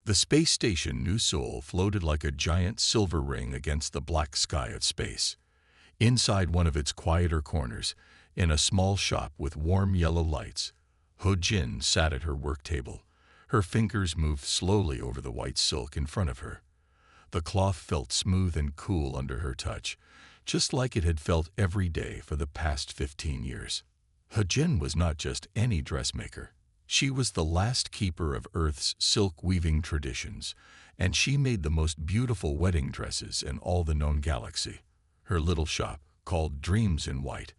The space station New Seoul floated like a giant silver ring against the black sky of space. Inside one of its quieter corners, in a small shop with warm yellow lights, Ho-jin sat at her work table. Her fingers moved slowly over the white silk in front of her. The cloth felt smooth and cool under her touch, just like it had felt every day for the past 15 years. Ho-jin was not just any dressmaker. She was the last keeper of Earth's silk-weaving traditions, and she made the most beautiful wedding dresses in all the known galaxy. Her little shop, called Dreams in White,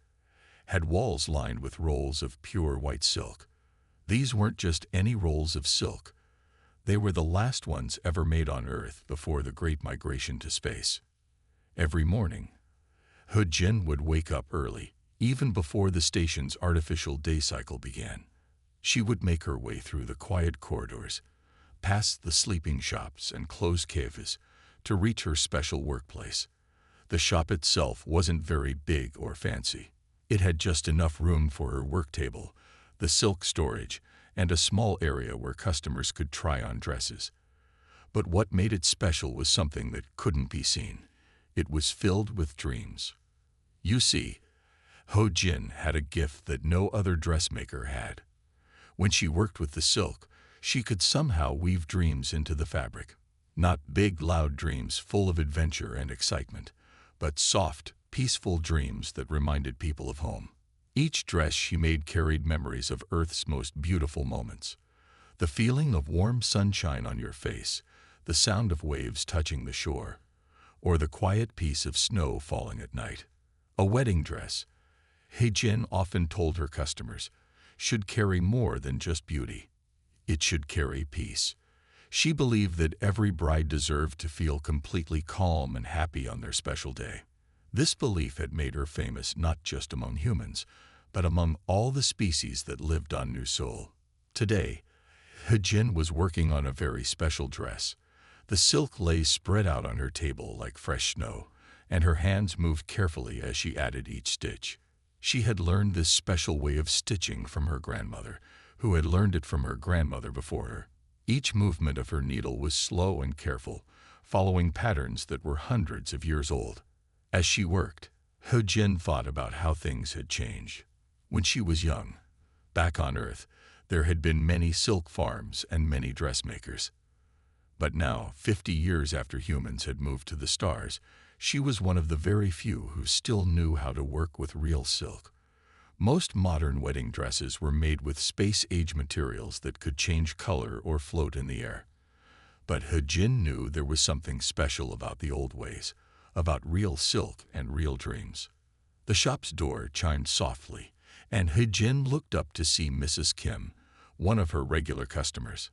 had walls lined with rolls of pure white silk. These weren't just any rolls of silk. They were the last ones ever made on Earth before the Great Migration to space. Every morning, Ho-jin would wake up early, even before the station's artificial day cycle began. She would make her way through the quiet corridors, past the sleeping shops and closed cafes, to reach her special workplace. The shop itself wasn't very big or fancy. It had just enough room for her work table, the silk storage, and a small area where customers could try on dresses. But what made it special was something that couldn't be seen. It was filled with dreams. You see, Ho-jin had a gift that no other dressmaker had. When she worked with the silk, she could somehow weave dreams into the fabric. Not big, loud dreams full of adventure and excitement, but soft, peaceful dreams that reminded people of home. Each dress she made carried memories of Earth's most beautiful moments. The feeling of warm sunshine on your face, the sound of waves touching the shore, or the quiet peace of snow falling at night. A wedding dress, Ho-jin often told her customers, should carry more than just beauty. It should carry peace. She believed that every bride deserved to feel completely calm and happy on their special day. This belief had made her famous not just among humans, but among all the species that lived on New Seoul. Today, Ho-jin was working on a very special dress. The silk lay spread out on her table like fresh snow, and her hands moved carefully as she added each stitch. She had learned this special way of stitching from her grandmother, who had learned it from her grandmother before her. Each movement of her needle was slow and careful, following patterns that were hundreds of years old. As she worked, Ho-jin thought about how things had changed. When she was young, back on Earth, there had been many silk farms and many dressmakers. But now, 50 years after humans had moved to the stars, she was one of the very few who still knew how to work with real silk. Most modern wedding dresses were made with space-age materials that could change color or float in the air. But Ho-jin knew there was something special about the old ways, about real silk and real dreams. The shop's door chimed softly, and Ho-jin looked up to see Mrs. Kim, one of her regular customers.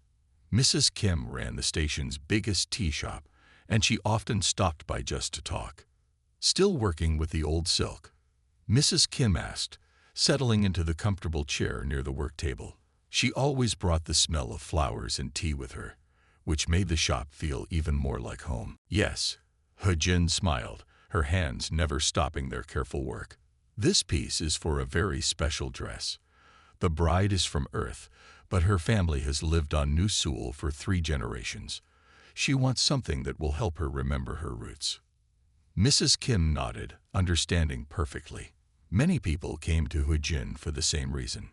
Mrs. Kim ran the station's biggest tea shop, and she often stopped by just to talk. Still working with the old silk? Mrs. Kim asked, settling into the comfortable chair near the work table. She always brought the smell of flowers and tea with her, which made the shop feel even more like home. Yes, Ho-jin smiled, her hands never stopping their careful work. This piece is for a very special dress. The bride is from Earth, but her family has lived on New Seoul for 3 generations. She wants something that will help her remember her roots. Mrs. Kim nodded, understanding perfectly. Many people came to Ho-jin for the same reason.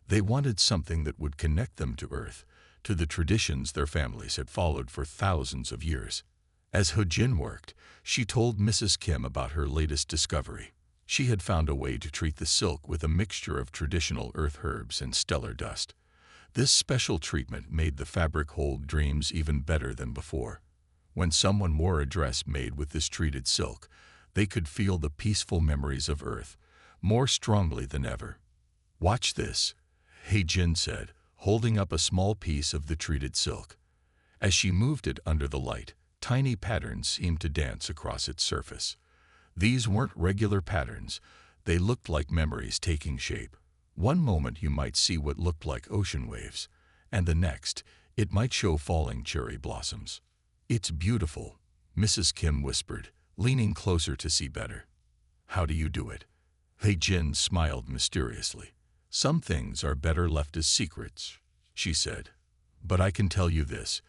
They wanted something that would connect them to Earth, to the traditions their families had followed for thousands of years. As Ho-jin worked, she told Mrs. Kim about her latest discovery. She had found a way to treat the silk with a mixture of traditional earth herbs and stellar dust. This special treatment made the fabric hold dreams even better than before. When someone wore a dress made with this treated silk, they could feel the peaceful memories of Earth more strongly than ever. "Watch this," Ho-jin said, holding up a small piece of the treated silk. As she moved it under the light, tiny patterns seemed to dance across its surface. These weren't regular patterns. They looked like memories taking shape. One moment you might see what looked like ocean waves, and the next, it might show falling cherry blossoms. "It's beautiful," Mrs. Kim whispered, leaning closer to see better. "How do you do it?" Ho-jin smiled mysteriously. "Some things are better left as secrets," she said. "But I can tell you this,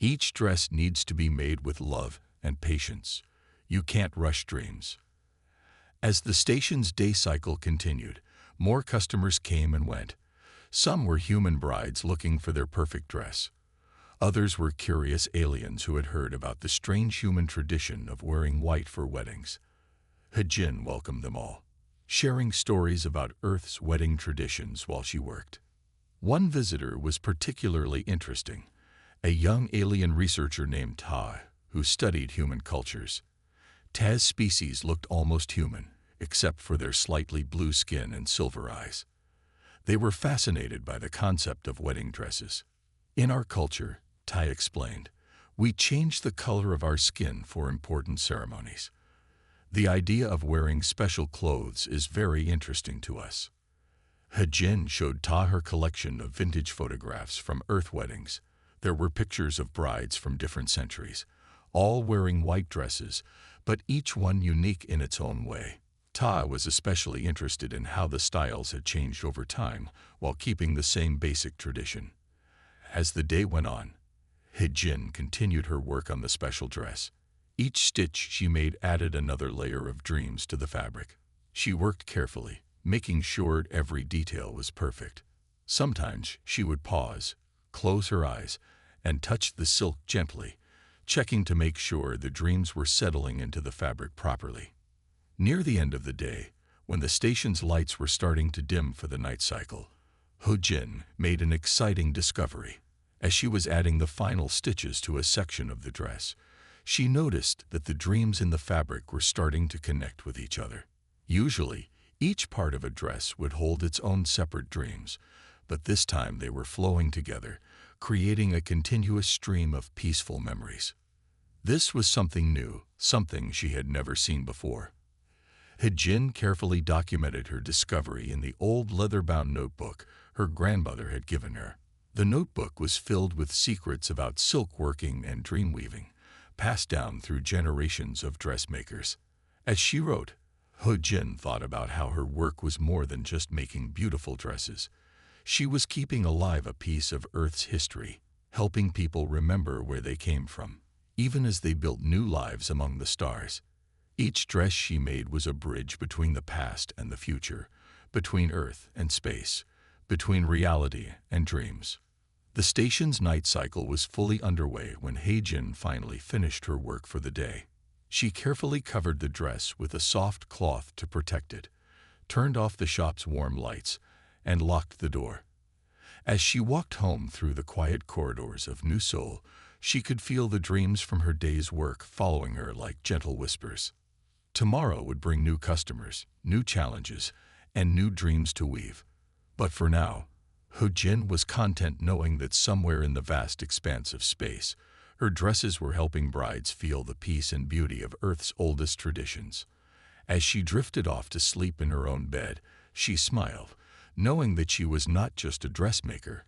Each dress needs to be made with love and patience. You can't rush dreams. As the station's day cycle continued, more customers came and went. Some were human brides looking for their perfect dress. Others were curious aliens who had heard about the strange human tradition of wearing white for weddings. Hejin welcomed them all, sharing stories about Earth's wedding traditions while she worked. One visitor was particularly interesting, a young alien researcher named Ta, who studied human cultures. Ta's species looked almost human, except for their slightly blue skin and silver eyes. They were fascinated by the concept of wedding dresses. In our culture, Tai explained, we change the color of our skin for important ceremonies. The idea of wearing special clothes is very interesting to us. Hejin showed Ta her collection of vintage photographs from Earth weddings. There were pictures of brides from different centuries, all wearing white dresses, but each one unique in its own way. Ta was especially interested in how the styles had changed over time while keeping the same basic tradition. As the day went on, Hejin continued her work on the special dress. Each stitch she made added another layer of dreams to the fabric. She worked carefully, making sure every detail was perfect. Sometimes she would pause, close her eyes, and touch the silk gently, checking to make sure the dreams were settling into the fabric properly. Near the end of the day, when the station's lights were starting to dim for the night cycle, Hejin made an exciting discovery. As she was adding the final stitches to a section of the dress, she noticed that the dreams in the fabric were starting to connect with each other. Usually, each part of a dress would hold its own separate dreams, but this time they were flowing together, creating a continuous stream of peaceful memories. This was something new, something she had never seen before. Hejin carefully documented her discovery in the old leather-bound notebook her grandmother had given her. The notebook was filled with secrets about silk working and dream weaving, passed down through generations of dressmakers. As she wrote, Hejin thought about how her work was more than just making beautiful dresses. She was keeping alive a piece of Earth's history, helping people remember where they came from, even as they built new lives among the stars. Each dress she made was a bridge between the past and the future, between Earth and space, between reality and dreams. The station's night cycle was fully underway when Hejin finally finished her work for the day. She carefully covered the dress with a soft cloth to protect it, turned off the shop's warm lights, and locked the door. As she walked home through the quiet corridors of New Seoul, she could feel the dreams from her day's work following her like gentle whispers. Tomorrow would bring new customers, new challenges, and new dreams to weave. But for now, Hejin was content knowing that somewhere in the vast expanse of space, her dresses were helping brides feel the peace and beauty of Earth's oldest traditions. As she drifted off to sleep in her own bed, she smiled, knowing that she was not just a dressmaker.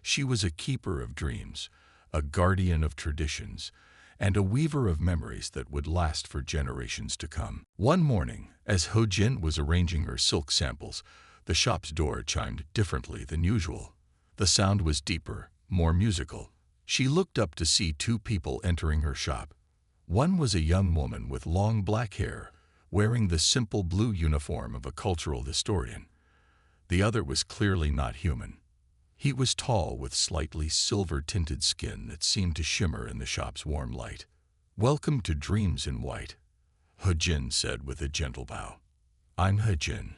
She was a keeper of dreams, a guardian of traditions, and a weaver of memories that would last for generations to come. One morning, as Hejin was arranging her silk samples, the shop's door chimed differently than usual. The sound was deeper, more musical. She looked up to see two people entering her shop. One was a young woman with long black hair, wearing the simple blue uniform of a cultural historian. The other was clearly not human. He was tall with slightly silver-tinted skin that seemed to shimmer in the shop's warm light. "Welcome to Dreams in White," Hejin said with a gentle bow. "I'm Hejin."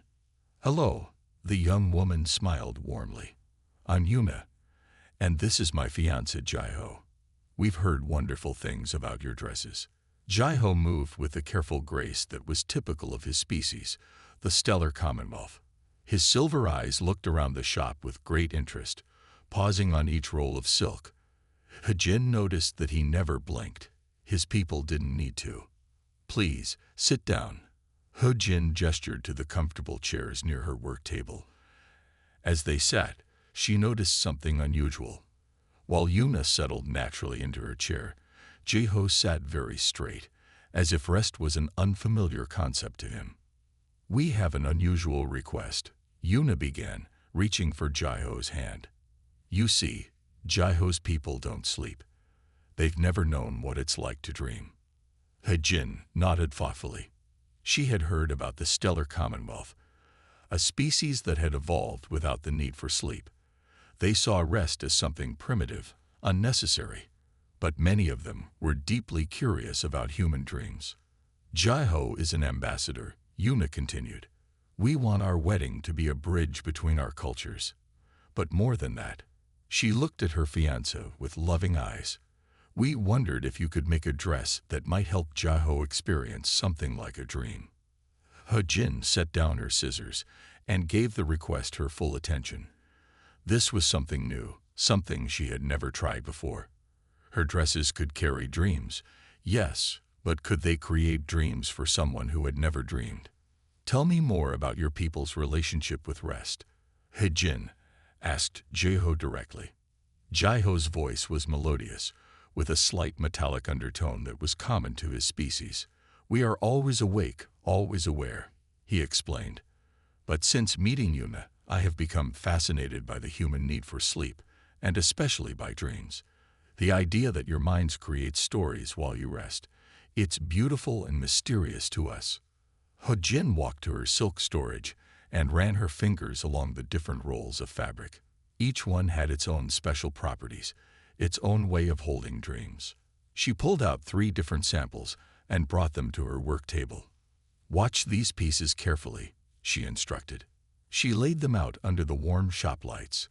"Hello," the young woman smiled warmly. "I'm Yuna, and this is my fiancé Jaiho. We've heard wonderful things about your dresses." Jaiho moved with the careful grace that was typical of his species, the stellar commonwealth. His silver eyes looked around the shop with great interest, pausing on each roll of silk. Hejin noticed that he never blinked. His people didn't need to. "Please, sit down." Hejin gestured to the comfortable chairs near her work table. As they sat, she noticed something unusual. While Yuna settled naturally into her chair, Jaiho sat very straight, as if rest was an unfamiliar concept to him. "We have an unusual request," Yuna began, reaching for Jaiho's hand. "You see, Jaiho's people don't sleep. They've never known what it's like to dream. Hejin nodded thoughtfully. She had heard about the stellar commonwealth, a species that had evolved without the need for sleep. They saw rest as something primitive, unnecessary, but many of them were deeply curious about human dreams. Jaiho is an ambassador, Yuna continued. We want our wedding to be a bridge between our cultures. But more than that, she looked at her fiancé with loving eyes. We wondered if you could make a dress that might help Jaiho experience something like a dream. Hejin set down her scissors and gave the request her full attention. This was something new, something she had never tried before. Her dresses could carry dreams, yes, but could they create dreams for someone who had never dreamed? Tell me more about your people's relationship with rest, Hejin asked Jaiho directly. Jaiho's voice was melodious, with a slight metallic undertone that was common to his species. We are always awake, always aware, he explained. But since meeting Yuna, I have become fascinated by the human need for sleep, and especially by dreams. The idea that your minds create stories while you rest. It's beautiful and mysterious to us. Hejin walked to her silk storage and ran her fingers along the different rolls of fabric. Each one had its own special properties, its own way of holding dreams. She pulled out 3 different samples and brought them to her work table. Watch these pieces carefully, she instructed. She laid them out under the warm shop lights.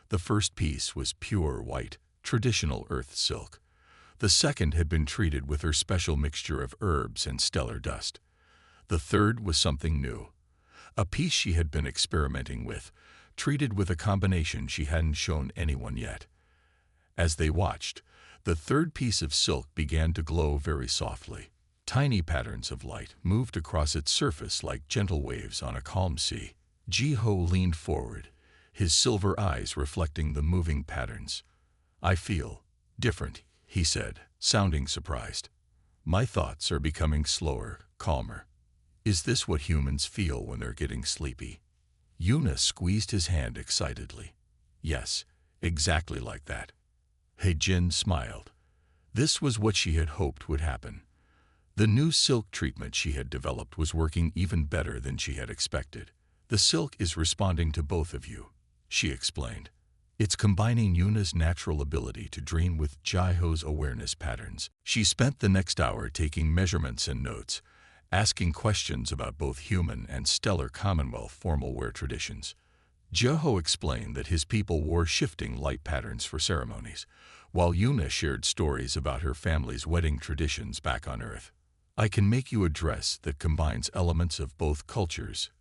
The first piece was pure white, traditional earth silk. The second had been treated with her special mixture of herbs and stellar dust. The third was something new, a piece she had been experimenting with, treated with a combination she hadn't shown anyone yet. As they watched, the third piece of silk began to glow very softly. Tiny patterns of light moved across its surface like gentle waves on a calm sea. Jaiho leaned forward, his silver eyes reflecting the moving patterns. I feel different, he said, sounding surprised. My thoughts are becoming slower, calmer. Is this what humans feel when they're getting sleepy? Yuna squeezed his hand excitedly. Yes, exactly like that. Hejin smiled. This was what she had hoped would happen. The new silk treatment she had developed was working even better than she had expected. The silk is responding to both of you, she explained. It's combining Yuna's natural ability to dream with Jaiho's awareness patterns. She spent the next hour taking measurements and notes, asking questions about both human and stellar Commonwealth formal wear traditions. Jaiho explained that his people wore shifting light patterns for ceremonies, while Yuna shared stories about her family's wedding traditions back on Earth. I can make you a dress that combines elements of both cultures,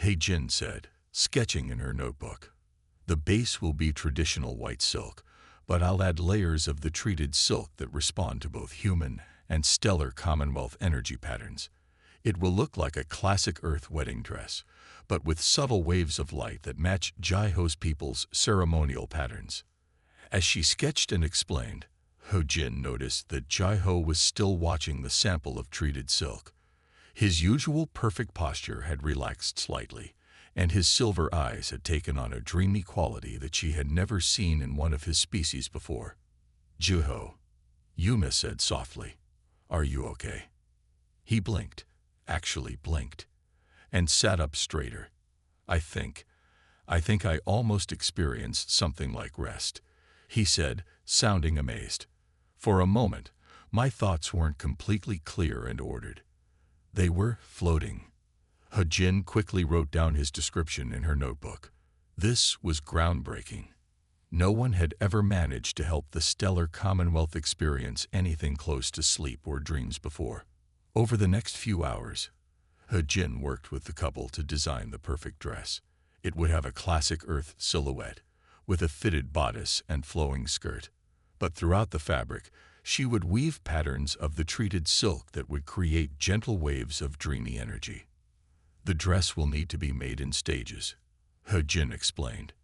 Hejin said, sketching in her notebook. The base will be traditional white silk, but I'll add layers of the treated silk that respond to both human and stellar Commonwealth energy patterns. It will look like a classic Earth wedding dress, but with subtle waves of light that match Jaiho's people's ceremonial patterns. As she sketched and explained, Hejin noticed that Jaiho was still watching the sample of treated silk. His usual perfect posture had relaxed slightly, and his silver eyes had taken on a dreamy quality that she had never seen in one of his species before. Jaiho, Yuna said softly, are you okay? He blinked, actually blinked, and sat up straighter. I think I almost experienced something like rest, he said, sounding amazed. For a moment, my thoughts weren't completely clear and ordered. They were floating. Hejin quickly wrote down his description in her notebook. This was groundbreaking. No one had ever managed to help the stellar Commonwealth experience anything close to sleep or dreams before. Over the next few hours, Hejin worked with the couple to design the perfect dress. It would have a classic Earth silhouette, with a fitted bodice and flowing skirt. But throughout the fabric, she would weave patterns of the treated silk that would create gentle waves of dreamy energy. The dress will need to be made in stages, Hejin explained.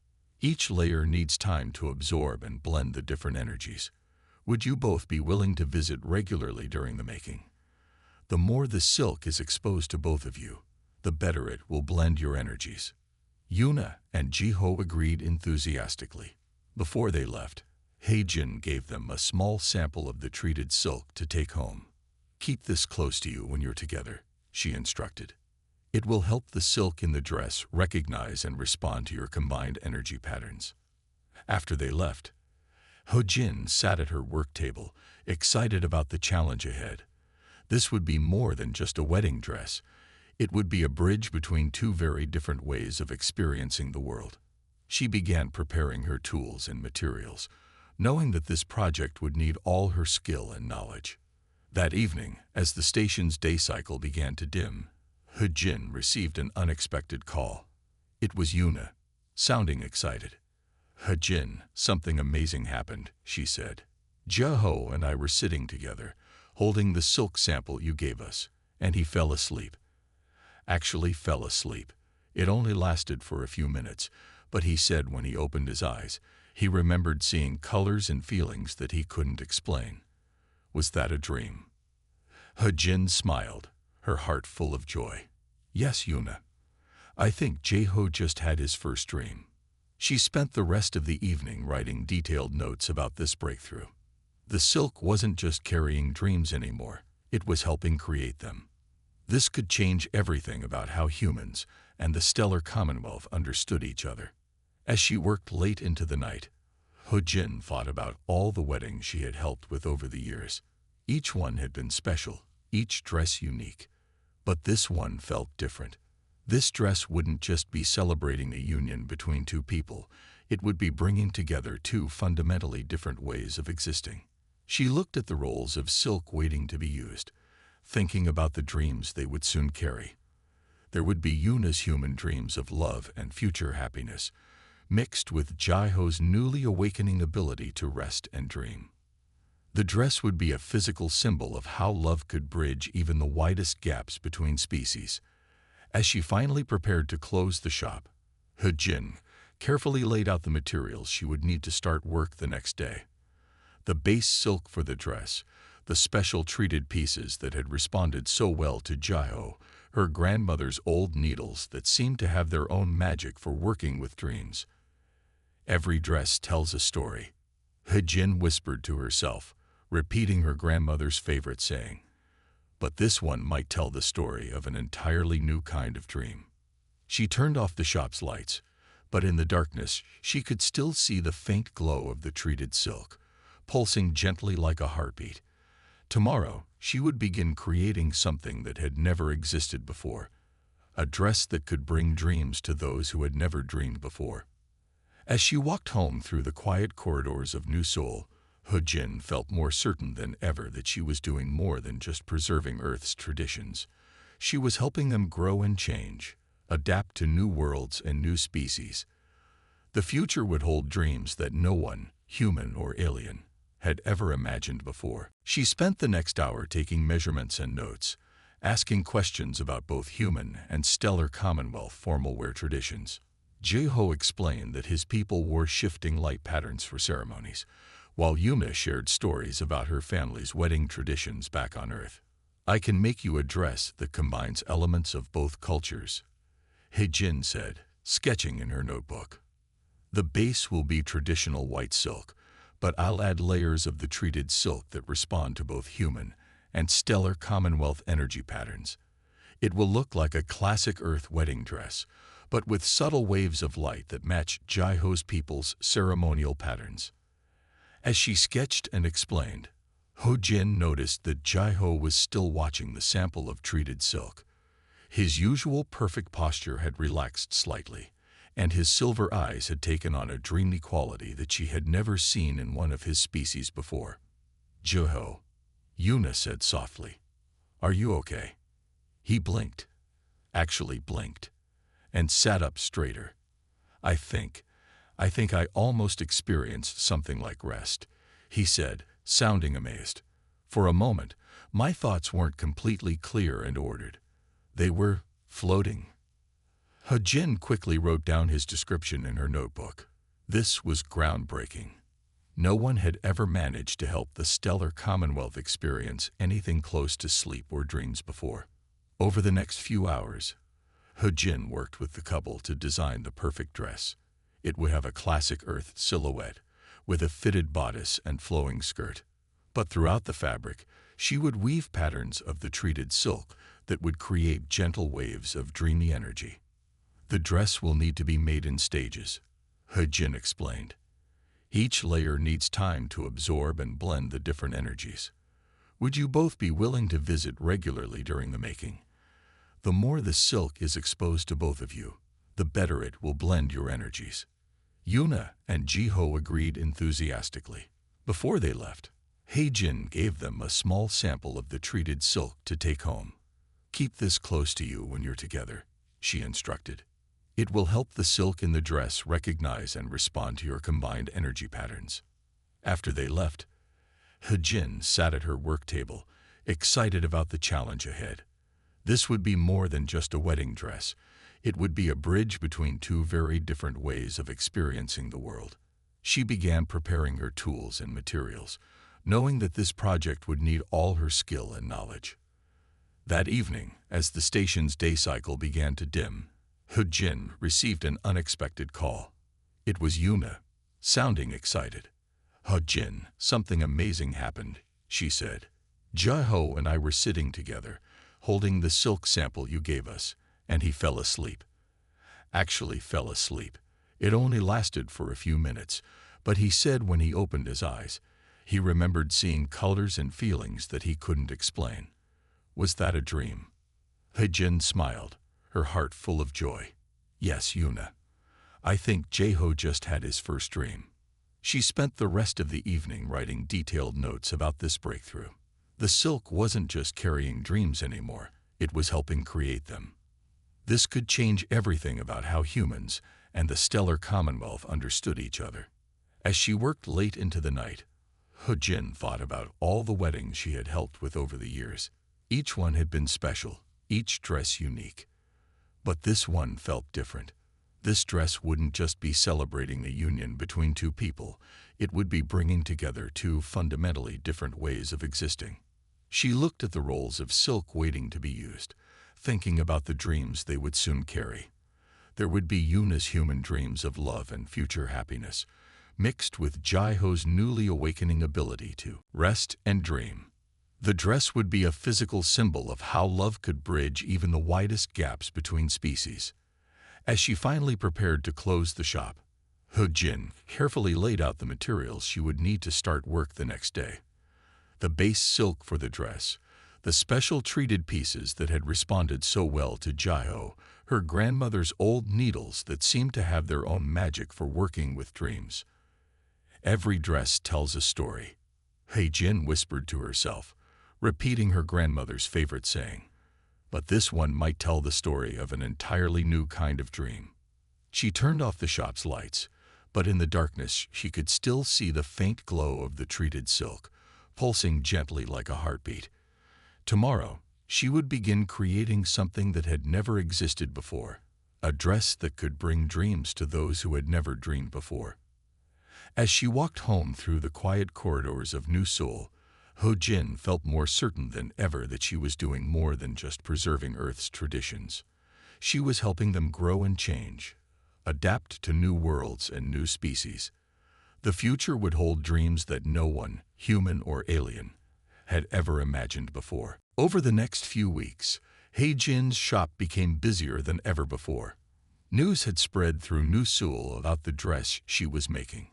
Each layer needs time to absorb and blend the different energies. Would you both be willing to visit regularly during the making? The more the silk is exposed to both of you, the better it will blend your energies. Yuna and Jaiho agreed enthusiastically. Before they left, Heijin gave them a small sample of the treated silk to take home. "Keep this close to you when you're together," she instructed. "It will help the silk in the dress recognize and respond to your combined energy patterns." After they left, Heijin sat at her work table, excited about the challenge ahead. This would be more than just a wedding dress. It would be a bridge between two very different ways of experiencing the world. She began preparing her tools and materials, knowing that this project would need all her skill and knowledge. That evening, as the station's day cycle began to dim, Heijin received an unexpected call. It was Yuna, sounding excited. "Heijin, something amazing happened," she said. "Jeho and I were sitting together, holding the silk sample you gave us, and he fell asleep. Actually fell asleep. It only lasted for a few minutes, but he said when he opened his eyes, he remembered seeing colors and feelings that he couldn't explain. Was that a dream?" Heijin smiled, her heart full of joy. "Yes, Yuna. I think Jeho just had his first dream." She spent the rest of the evening writing detailed notes about this breakthrough. The silk wasn't just carrying dreams anymore, it was helping create them. This could change everything about how humans and the stellar Commonwealth understood each other. As she worked late into the night, Heijin thought about all the weddings she had helped with over the years. Each one had been special, each dress unique. But this one felt different. This dress wouldn't just be celebrating a union between two people, it would be bringing together two fundamentally different ways of existing. She looked at the rolls of silk waiting to be used, thinking about the dreams they would soon carry. There would be Yuna's human dreams of love and future happiness, mixed with Jeho's newly awakening ability to rest and dream. The dress would be a physical symbol of how love could bridge even the widest gaps between species. As she finally prepared to close the shop, Heijin carefully laid out the materials she would need to start work the next day. The base silk for the dress, the special treated pieces that had responded so well to Jeho, her grandmother's old needles that seemed to have their own magic for working with dreams. "Every dress tells a story," Heijin whispered to herself, repeating her grandmother's favorite saying. But this one might tell the story of an entirely new kind of dream. She turned off the shop's lights, but in the darkness she could still see the faint glow of the treated silk, pulsing gently like a heartbeat. Tomorrow she would begin creating something that had never existed before, a dress that could bring dreams to those who had never dreamed before. As she walked home through the quiet corridors of New Seoul, Heijin felt more certain than ever that she was doing more than just preserving Earth's traditions. She was helping them grow and change, adapt to new worlds and new species. The future would hold dreams that no one, human or alien, had ever imagined before. She spent the next hour taking measurements and notes, asking questions about both human and stellar Commonwealth formal wear traditions. Jeho explained that his people wore shifting light patterns for ceremonies, while Yuna shared stories about her family's wedding traditions back on Earth. "I can make you a dress that combines elements of both cultures," Heijin said, sketching in her notebook. "The base will be traditional white silk, but I'll add layers of the treated silk that respond to both human and stellar Commonwealth energy patterns. It will look like a classic Earth wedding dress, but with subtle waves of light that match Jeho's people's ceremonial patterns." As she sketched and explained, Heijin noticed that Jeho was still watching the sample of treated silk. His usual perfect posture had relaxed slightly, and his silver eyes had taken on a dreamy quality that she had never seen in one of his species before. "Jeho," Yuna said softly, "are you okay?" He blinked, actually blinked, and sat up straighter. I think I almost experienced something like rest," he said, sounding amazed. "For a moment, my thoughts weren't completely clear and ordered. They were floating." Heijin quickly wrote down his description in her notebook. This was groundbreaking. No one had ever managed to help the stellar Commonwealth experience anything close to sleep or dreams before. Over the next few hours, Heijin worked with the couple to design the perfect dress. It would have a classic Earth silhouette, with a fitted bodice and flowing skirt. But throughout the fabric, she would weave patterns of the treated silk that would create gentle waves of dreamy energy. The dress will need to be made in stages, He-jin explained. Each layer needs time to absorb and blend the different energies. Would you both be willing to visit regularly during the making? The more the silk is exposed to both of you, the better it will blend your energies. Yuna and Jiho agreed enthusiastically. Before they left, He-jin gave them a small sample of the treated silk to take home. Keep this close to you when you're together, she instructed. It will help the silk in the dress recognize and respond to your combined energy patterns. After they left, He-jin sat at her work table, excited about the challenge ahead. This would be more than just a wedding dress. It would be a bridge between two very different ways of experiencing the world. She began preparing her tools and materials, knowing that this project would need all her skill and knowledge. That evening, as the station's day cycle began to dim, He-jin received an unexpected call. It was Yuna, sounding excited. He-jin, something amazing happened, she said. Jiho and I were sitting together, holding the silk sample you gave us, and he fell asleep. Actually fell asleep. It only lasted for a few minutes, but he said when he opened his eyes, he remembered seeing colors and feelings that he couldn't explain. Was that a dream? He-jin smiled, her heart full of joy. Yes, Yuna. I think Jiho just had his first dream. She spent the rest of the evening writing detailed notes about this breakthrough. The silk wasn't just carrying dreams anymore, it was helping create them. This could change everything about how humans and the stellar Commonwealth understood each other. As she worked late into the night, He-jin thought about all the weddings she had helped with over the years. Each one had been special, each dress unique. But this one felt different. This dress wouldn't just be celebrating the union between two people, it would be bringing together two fundamentally different ways of existing. She looked at the rolls of silk waiting to be used, thinking about the dreams they would soon carry. There would be Yuna's human dreams of love and future happiness, mixed with Jiho's newly awakening ability to rest and dream. The dress would be a physical symbol of how love could bridge even the widest gaps between species. As she finally prepared to close the shop, He-jin carefully laid out the materials she would need to start work the next day. The base silk for the dress, the special treated pieces that had responded so well to Jiho, her grandmother's old needles that seemed to have their own magic for working with dreams. Every dress tells a story, He-jin whispered to herself, repeating her grandmother's favorite saying. But this one might tell the story of an entirely new kind of dream. She turned off the shop's lights, but in the darkness she could still see the faint glow of the treated silk, pulsing gently like a heartbeat. Tomorrow, she would begin creating something that had never existed before, a dress that could bring dreams to those who had never dreamed before. As she walked home through the quiet corridors of New Seoul, He-jin felt more certain than ever that she was doing more than just preserving Earth's traditions. She was helping them grow and change, adapt to new worlds and new species. The future would hold dreams that no one, human or alien, had ever imagined before. Over the next few weeks, He-jin's shop became busier than ever before. News had spread through New Seoul about the dress she was making.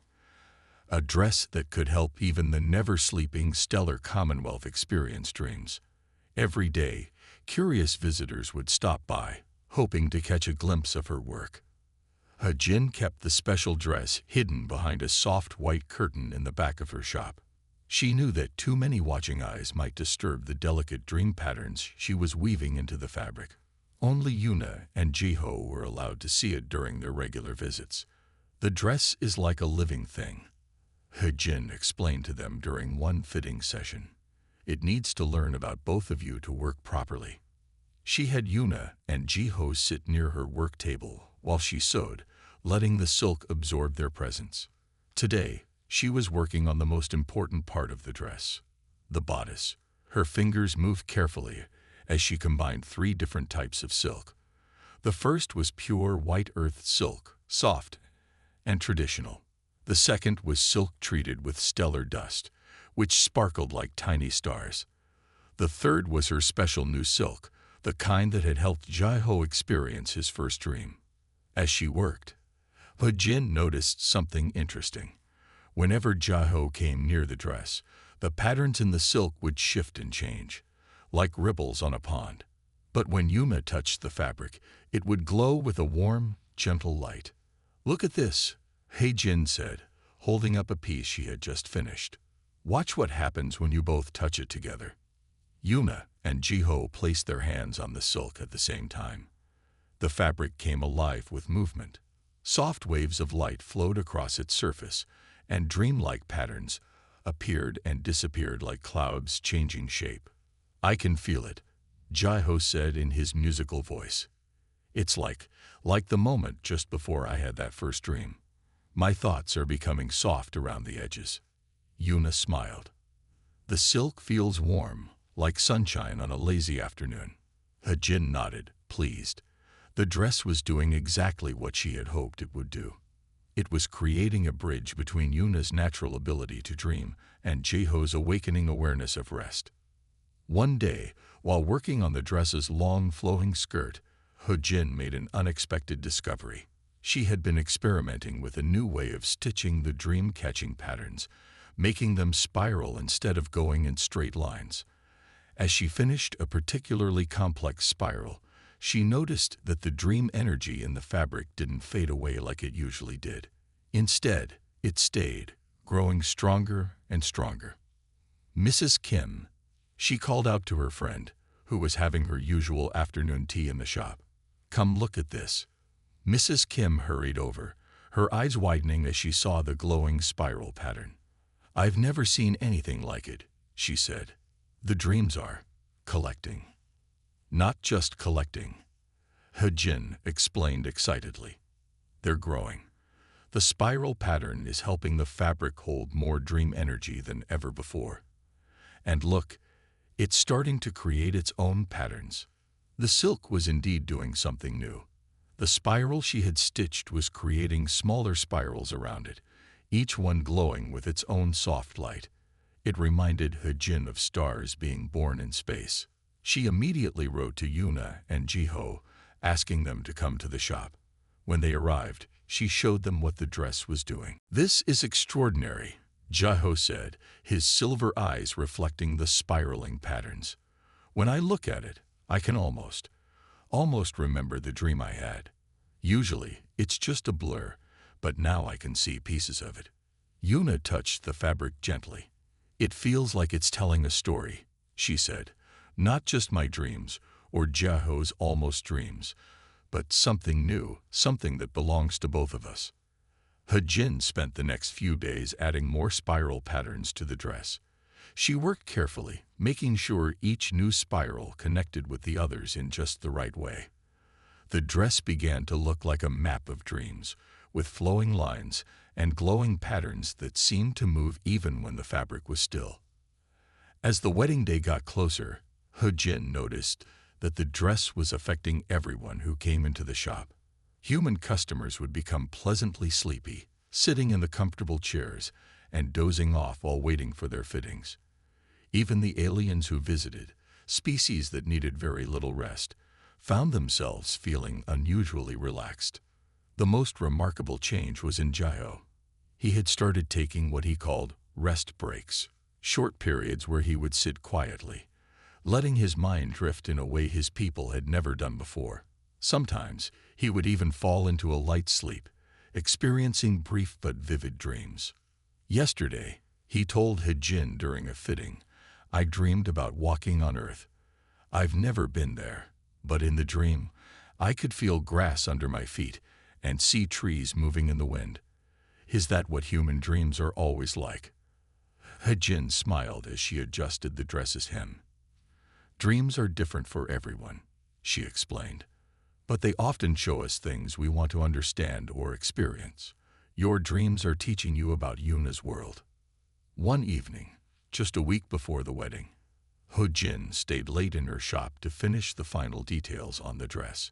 A dress that could help even the never-sleeping stellar Commonwealth experience dreams. Every day, curious visitors would stop by, hoping to catch a glimpse of her work. He-jin kept the special dress hidden behind a soft white curtain in the back of her shop. She knew that too many watching eyes might disturb the delicate dream patterns she was weaving into the fabric. Only Yuna and Jiho were allowed to see it during their regular visits. The dress is like a living thing, He-jin explained to them during one fitting session. It needs to learn about both of you to work properly. She had Yuna and Jiho sit near her work table while she sewed, letting the silk absorb their presence. Today, she was working on the most important part of the dress, the bodice. Her fingers moved carefully as she combined 3 different types of silk. The first was pure white earth silk, soft and traditional. The second was silk treated with stellar dust, which sparkled like tiny stars. The third was her special new silk, the kind that had helped Jaiho experience his first dream. As she worked, Jin noticed something interesting. Whenever Jaiho came near the dress, the patterns in the silk would shift and change, like ripples on a pond. But when Yuna touched the fabric, it would glow with a warm, gentle light. "Look at this," Jin said, holding up a piece she had just finished. "Watch what happens when you both touch it together." Yuna and Jiho placed their hands on the silk at the same time. The fabric came alive with movement. Soft waves of light flowed across its surface, and dreamlike patterns appeared and disappeared like clouds changing shape. "I can feel it," Jaiho said in his musical voice. "It's like the moment just before I had that first dream. My thoughts are becoming soft around the edges." Yuna smiled. "The silk feels warm, like sunshine on a lazy afternoon." Jin nodded, pleased. The dress was doing exactly what she had hoped it would do. It was creating a bridge between Yuna's natural ability to dream and Jiho's awakening awareness of rest. One day, while working on the dress's long flowing skirt, Jin made an unexpected discovery. She had been experimenting with a new way of stitching the dream-catching patterns, making them spiral instead of going in straight lines. As she finished a particularly complex spiral, she noticed that the dream energy in the fabric didn't fade away like it usually did. Instead, it stayed, growing stronger and stronger. "Mrs. Kim," she called out to her friend, who was having her usual afternoon tea in the shop. "Come look at this." Mrs. Kim hurried over, her eyes widening as she saw the glowing spiral pattern. "I've never seen anything like it," she said. "The dreams are collecting." "Not just collecting," Jin explained excitedly. "They're growing. The spiral pattern is helping the fabric hold more dream energy than ever before. And look, it's starting to create its own patterns." The silk was indeed doing something new. The spiral she had stitched was creating smaller spirals around it, each one glowing with its own soft light. It reminded Jin of stars being born in space. She immediately wrote to Yuna and Jiho, asking them to come to the shop. When they arrived, she showed them what the dress was doing. "This is extraordinary," Jiho said, his silver eyes reflecting the spiraling patterns. "When I look at it, I can almost remember the dream I had. Usually, it's just a blur, but now I can see pieces of it." Yuna touched the fabric gently. "It feels like it's telling a story," she said. "Not just my dreams, or Jiho's almost dreams, but something new, something that belongs to both of us." Jin spent the next few days adding more spiral patterns to the dress. She worked carefully, making sure each new spiral connected with the others in just the right way. The dress began to look like a map of dreams, with flowing lines and glowing patterns that seemed to move even when the fabric was still. As the wedding day got closer, Jin noticed that the dress was affecting everyone who came into the shop. Human customers would become pleasantly sleepy, sitting in the comfortable chairs and dozing off while waiting for their fittings. Even the aliens who visited, species that needed very little rest, found themselves feeling unusually relaxed. The most remarkable change was in Jiho. He had started taking what he called rest breaks, short periods where he would sit quietly, letting his mind drift in a way his people had never done before. Sometimes he would even fall into a light sleep, experiencing brief but vivid dreams. Yesterday, he told Jin during a fitting, "I dreamed about walking on Earth. I've never been there, but in the dream, I could feel grass under my feet and see trees moving in the wind. Is that what human dreams are always like?" Jin smiled as she adjusted the dress's hem. "Dreams are different for everyone," she explained, "but they often show us things we want to understand or experience. Your dreams are teaching you about Yuna's world." One evening, just a week before the wedding, Jin stayed late in her shop to finish the final details on the dress.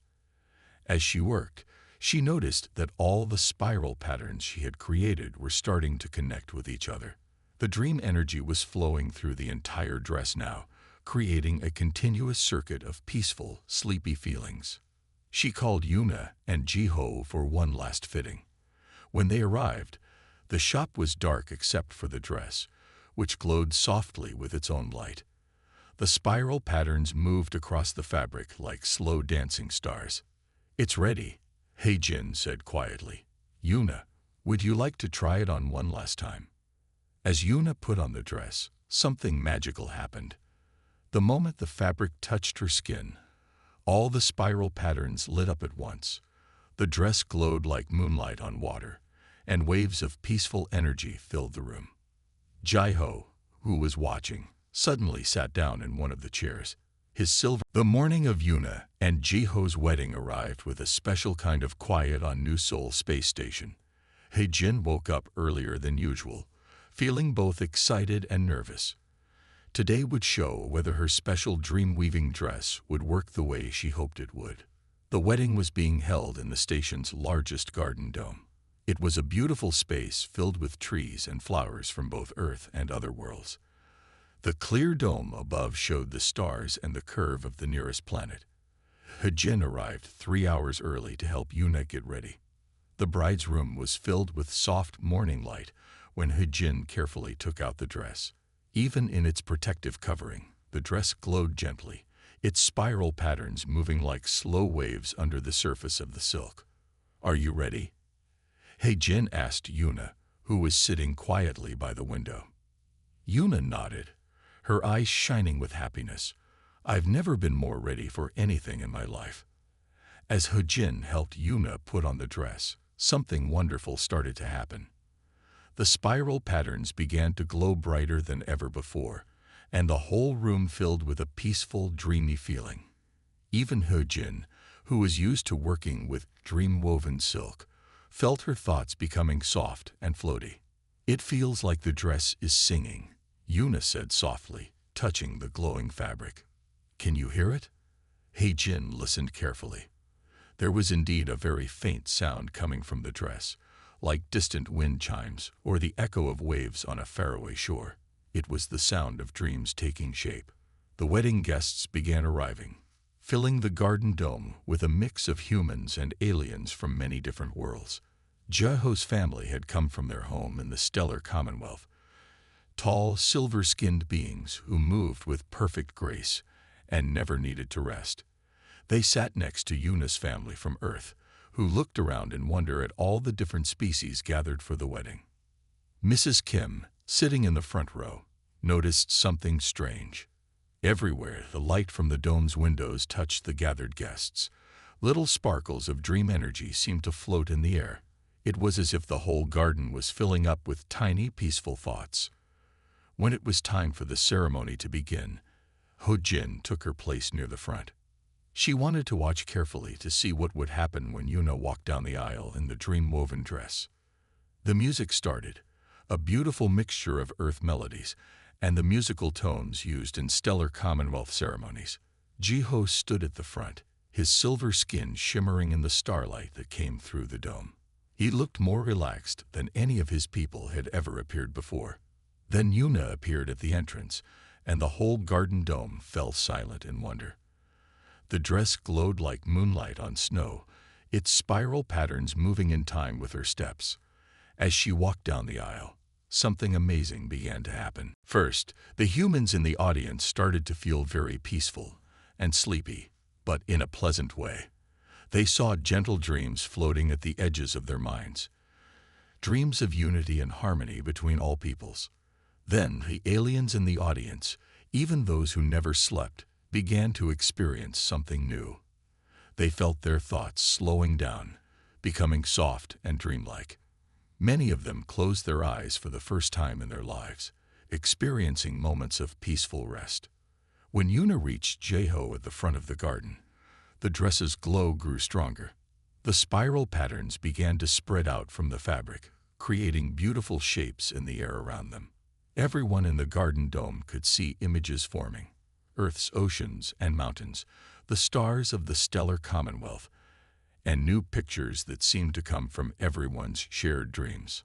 As she worked, She noticed that all the spiral patterns she had created were starting to connect with each other. The dream energy was flowing through the entire dress now, creating a continuous circuit of peaceful, sleepy feelings. She called Yuna and Jiho for one last fitting. When they arrived, the shop was dark except for the dress, which glowed softly with its own light. The spiral patterns moved across the fabric like slow dancing stars. "It's ready," Heijin said quietly. "Yuna, would you like to try it on one last time?" As Yuna put on the dress, something magical happened. The moment the fabric touched her skin, all the spiral patterns lit up at once. The dress glowed like moonlight on water, and waves of peaceful energy filled the room. Jiho, who was watching, suddenly sat down in one of the chairs. The morning of Yuna and Jiho's wedding arrived with a special kind of quiet on New Seoul Space Station. Heijin woke up earlier than usual, feeling both excited and nervous. Today would show whether her special dream-weaving dress would work the way she hoped it would. The wedding was being held in the station's largest garden dome. It was a beautiful space filled with trees and flowers from both Earth and other worlds. The clear dome above showed the stars and the curve of the nearest planet. Heijin arrived 3 hours early to help Yuna get ready. The bride's room was filled with soft morning light when Heijin carefully took out the dress. Even in its protective covering, the dress glowed gently, its spiral patterns moving like slow waves under the surface of the silk. "Are you ready?" Heijin asked Yuna, who was sitting quietly by the window. Yuna nodded, her eyes shining with happiness. "I've never been more ready for anything in my life." As Heijin helped Yuna put on the dress, something wonderful started to happen. The spiral patterns began to glow brighter than ever before, and the whole room filled with a peaceful, dreamy feeling. Even Heijin, who was used to working with dream-woven silk, felt her thoughts becoming soft and floaty. "It feels like the dress is singing," Yuna said softly, touching the glowing fabric. "Can you hear it?" Heijin listened carefully. There was indeed a very faint sound coming from the dress, like distant wind chimes or the echo of waves on a faraway shore. It was the sound of dreams taking shape. The wedding guests began arriving, filling the garden dome with a mix of humans and aliens from many different worlds. Jiho's family had come from their home in the stellar Commonwealth, tall, silver-skinned beings who moved with perfect grace and never needed to rest. They sat next to Yuna's family from Earth, who looked around in wonder at all the different species gathered for the wedding. Mrs. Kim, sitting in the front row, noticed something strange. Everywhere, the light from the dome's windows touched the gathered guests. Little sparkles of dream energy seemed to float in the air. It was as if the whole garden was filling up with tiny, peaceful thoughts. When it was time for the ceremony to begin, Heijin took her place near the front. She wanted to watch carefully to see what would happen when Yuna walked down the aisle in the dream-woven dress. The music started, a beautiful mixture of earth melodies and the musical tones used in stellar Commonwealth ceremonies. Jiho stood at the front, his silver skin shimmering in the starlight that came through the dome. He looked more relaxed than any of his people had ever appeared before. Then Yuna appeared at the entrance, and the whole garden dome fell silent in wonder. The dress glowed like moonlight on snow, its spiral patterns moving in time with her steps. As she walked down the aisle, something amazing began to happen. First, the humans in the audience started to feel very peaceful and sleepy, but in a pleasant way. They saw gentle dreams floating at the edges of their minds, dreams of unity and harmony between all peoples. Then the aliens in the audience, even those who never slept, began to experience something new. They felt their thoughts slowing down, becoming soft and dreamlike. Many of them closed their eyes for the first time in their lives, experiencing moments of peaceful rest. When Yuna reached Jiho at the front of the garden, the dress's glow grew stronger. The spiral patterns began to spread out from the fabric, creating beautiful shapes in the air around them. Everyone in the garden dome could see images forming: Earth's oceans and mountains, the stars of the stellar Commonwealth, and new pictures that seemed to come from everyone's shared dreams.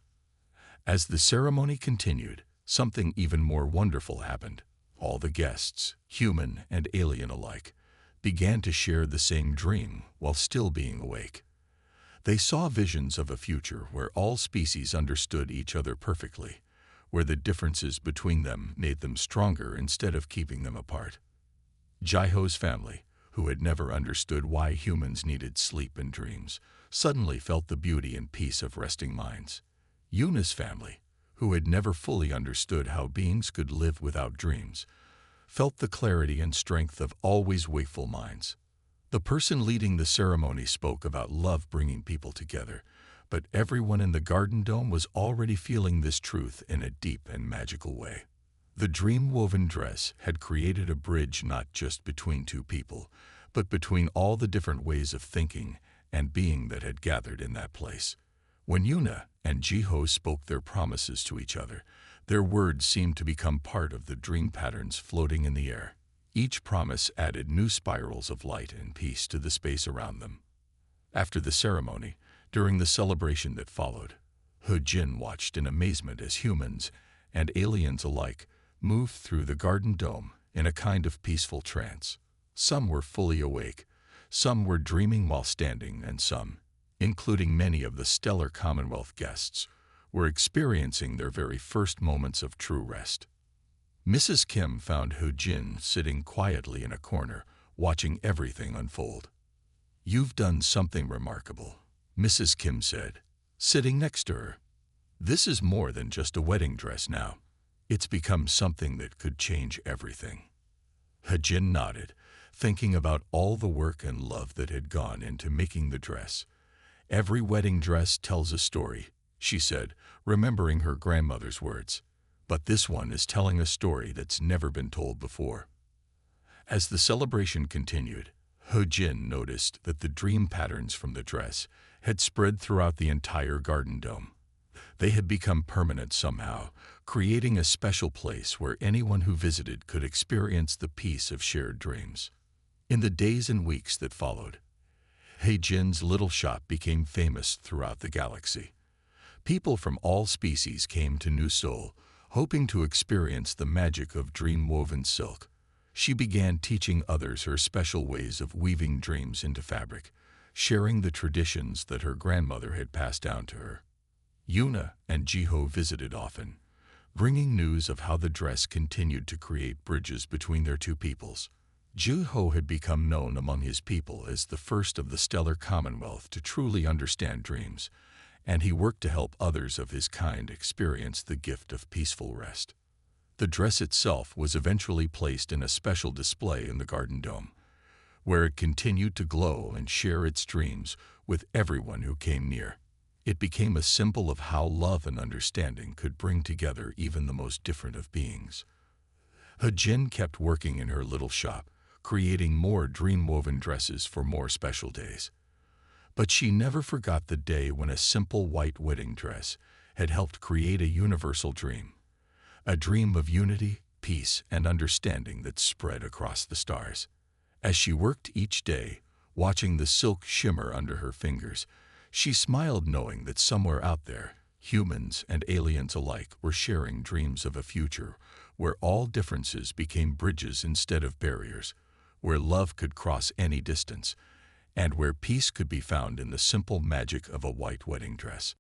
As the ceremony continued, something even more wonderful happened. All the guests, human and alien alike, began to share the same dream while still being awake. They saw visions of a future where all species understood each other perfectly, where the differences between them made them stronger instead of keeping them apart. Jiho's family, who had never understood why humans needed sleep and dreams, suddenly felt the beauty and peace of resting minds. Yuna's family, who had never fully understood how beings could live without dreams, felt the clarity and strength of always wakeful minds. The person leading the ceremony spoke about love bringing people together, but everyone in the garden dome was already feeling this truth in a deep and magical way. The dream-woven dress had created a bridge not just between two people, but between all the different ways of thinking and being that had gathered in that place. When Yuna and Jiho spoke their promises to each other, their words seemed to become part of the dream patterns floating in the air. Each promise added new spirals of light and peace to the space around them. After the ceremony, during the celebration that followed, He-jin watched in amazement as humans and aliens alike moved through the garden dome in a kind of peaceful trance. Some were fully awake, some were dreaming while standing, and some, including many of the stellar Commonwealth guests, were experiencing their very first moments of true rest. Mrs. Kim found He-jin sitting quietly in a corner, watching everything unfold. "You've done something remarkable," Mrs. Kim said, sitting next to her. "This is more than just a wedding dress now. It's become something that could change everything." He-jin nodded, thinking about all the work and love that had gone into making the dress. "Every wedding dress tells a story," she said, remembering her grandmother's words. "But this one is telling a story that's never been told before." As the celebration continued, He-jin noticed that the dream patterns from the dress had spread throughout the entire garden dome. They had become permanent somehow, creating a special place where anyone who visited could experience the peace of shared dreams. In the days and weeks that followed, He-jin's little shop became famous throughout the galaxy. People from all species came to New Seoul, hoping to experience the magic of dream-woven silk. She began teaching others her special ways of weaving dreams into fabric, sharing the traditions that her grandmother had passed down to her. Yuna and Jiho visited often, bringing news of how the dress continued to create bridges between their two peoples. Jiho had become known among his people as the first of the stellar Commonwealth to truly understand dreams, and he worked to help others of his kind experience the gift of peaceful rest. The dress itself was eventually placed in a special display in the garden dome, where it continued to glow and share its dreams with everyone who came near. It became a symbol of how love and understanding could bring together even the most different of beings. He-jin kept working in her little shop, creating more dream-woven dresses for more special days. But she never forgot the day when a simple white wedding dress had helped create a universal dream, a dream of unity, peace, and understanding that spread across the stars. As she worked each day, watching the silk shimmer under her fingers, she smiled knowing that somewhere out there, humans and aliens alike were sharing dreams of a future where all differences became bridges instead of barriers, where love could cross any distance, and where peace could be found in the simple magic of a white wedding dress.